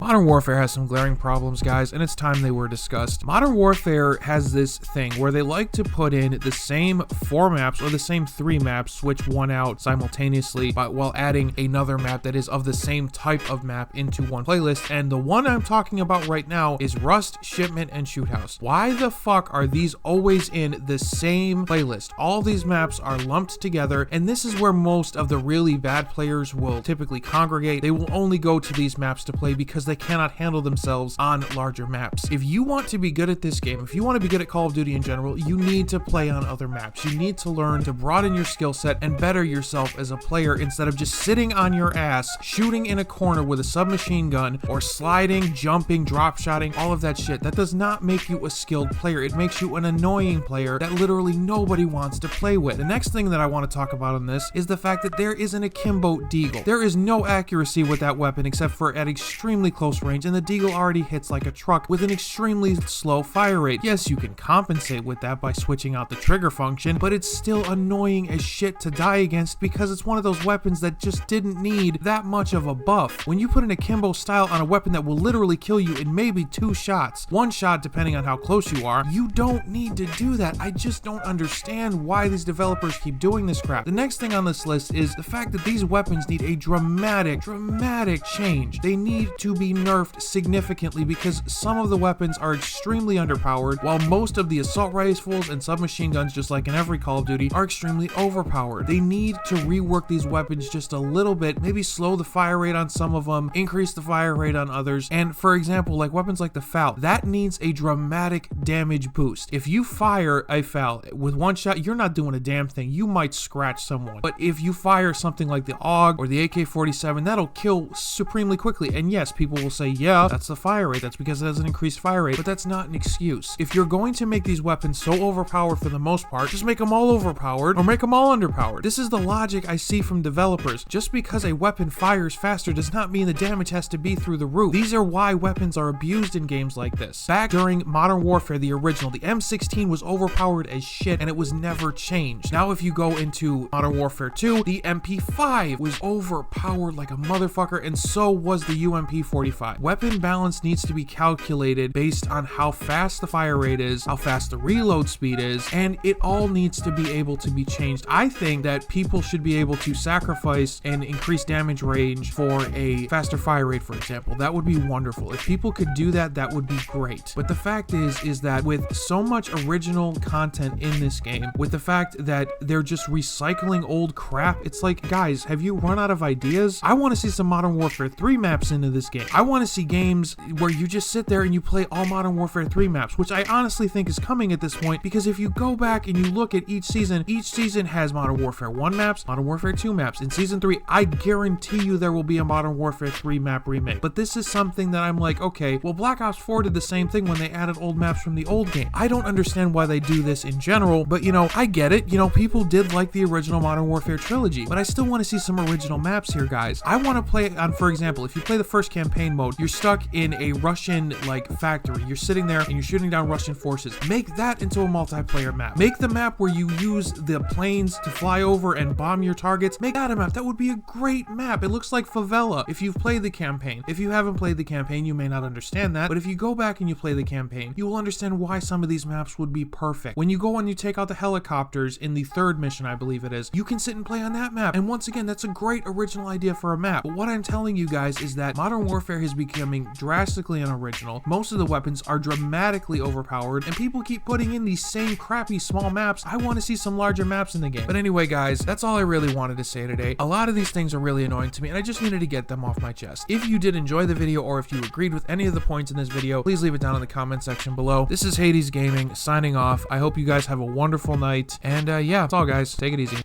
Modern Warfare has some glaring problems, guys, and it's time they were discussed. Modern Warfare has this thing where they like to put in the same 4 maps or the same 3 maps, switch one out simultaneously, but while adding another map that is of the same type of map into one playlist. And the one I'm talking about right now is Rust, Shipment, and Shoot House. Why the fuck are these always in the same playlist? All these maps are lumped together, and this is where most of the really bad players will typically congregate. They will only go to these maps to play because they cannot handle themselves on larger maps. If you want to be good at this game, if you want to be good at Call of Duty in general, you need to play on other maps. You need to learn to broaden your skill set and better yourself as a player instead of just sitting on your ass, shooting in a corner with a submachine gun, or sliding, jumping, drop shotting, all of that shit. That does not make you a skilled player. It makes you an annoying player that literally nobody wants to play with. The next thing that I want to talk about on this is the fact that there is an akimbo deagle. There is no accuracy with that weapon except for at extremely close range, and the deagle already hits like a truck with an extremely slow fire rate. Yes, you can compensate with that by switching out the trigger function, but it's still annoying as shit to die against because it's one of those weapons that just didn't need that much of a buff. When you put an akimbo style on a weapon that will literally kill you in maybe 2 shots, 1 shot depending on how close you are, you don't need to do that. I just don't understand why these developers keep doing this crap. The next thing on this list is the fact that these weapons need a dramatic change. They need to be nerfed significantly because some of the weapons are extremely underpowered, while most of the assault rifles and submachine guns, just like in every Call of Duty, are extremely overpowered. They need to rework these weapons just a little bit, maybe slow the fire rate on some of them, increase the fire rate on others, and for example, like weapons like the FAL, that needs a dramatic damage boost. If you fire a FAL with 1 shot, you're not doing a damn thing. You might scratch someone. But if you fire something like the AUG or the AK-47, that'll kill supremely quickly. And yes, people will say, yeah, that's the fire rate. That's because it has an increased fire rate. But that's not an excuse. If you're going to make these weapons so overpowered for the most part, just make them all overpowered or make them all underpowered. This is the logic I see from developers. Just because a weapon fires faster does not mean the damage has to be through the roof. These are why weapons are abused in games like this. Back during Modern Warfare, the original, the M16 was overpowered as shit and it was never changed. Now if you go into Modern Warfare 2, the MP5 was overpowered like a motherfucker, and so was the UMP45. Weapon balance needs to be calculated based on how fast the fire rate is, how fast the reload speed is, and it all needs to be able to be changed. I think that people should be able to sacrifice and increase damage range for a faster fire rate, for example. That would be wonderful. If people could do that, that would be great. But the fact is that with so much original content in this game, with the fact that they're just recycling old crap, it's like, guys, have you run out of ideas? I want to see some Modern Warfare 3 maps into this game. I want to see games where you just sit there and you play all Modern Warfare 3 maps, which I honestly think is coming at this point, because if you go back and you look at each season has Modern Warfare 1 maps, Modern Warfare 2 maps. In Season 3, I guarantee you there will be a Modern Warfare 3 map remake. But this is something that I'm like, okay, well, Black Ops 4 did the same thing when they added old maps from the old game. I don't understand why they do this in general, but I get it. People did like the original Modern Warfare trilogy, but I still want to see some original maps here, guys. I want to play on, for example, if you play the first campaign mode, you're stuck in a Russian factory. You're sitting there and you're shooting down Russian forces. Make that into a multiplayer map. Make the map where you use the planes to fly over and bomb your targets. Make that a map. That would be a great map. It looks like Favela if you've played the campaign. If you haven't played the campaign, you may not understand that, but if you go back and you play the campaign, you will understand why some of these maps would be perfect. When you go and you take out the helicopters in the 3rd mission, I believe it is, you can sit and play on that map. And once again, that's a great original idea for a map. But what I'm telling you guys is that Modern Warfare is becoming drastically unoriginal. Most of the weapons are dramatically overpowered, and people keep putting in these same crappy small maps. I want to see some larger maps in the game. But anyway, guys, that's all I really wanted to say today. A lot of these things are really annoying to me, and I just needed to get them off my chest. If you did enjoy the video, or if you agreed with any of the points in this video, please leave it down in the comment section below. This is Hades Gaming signing off. I hope you guys have a wonderful night, and yeah, that's all, guys. Take it easy.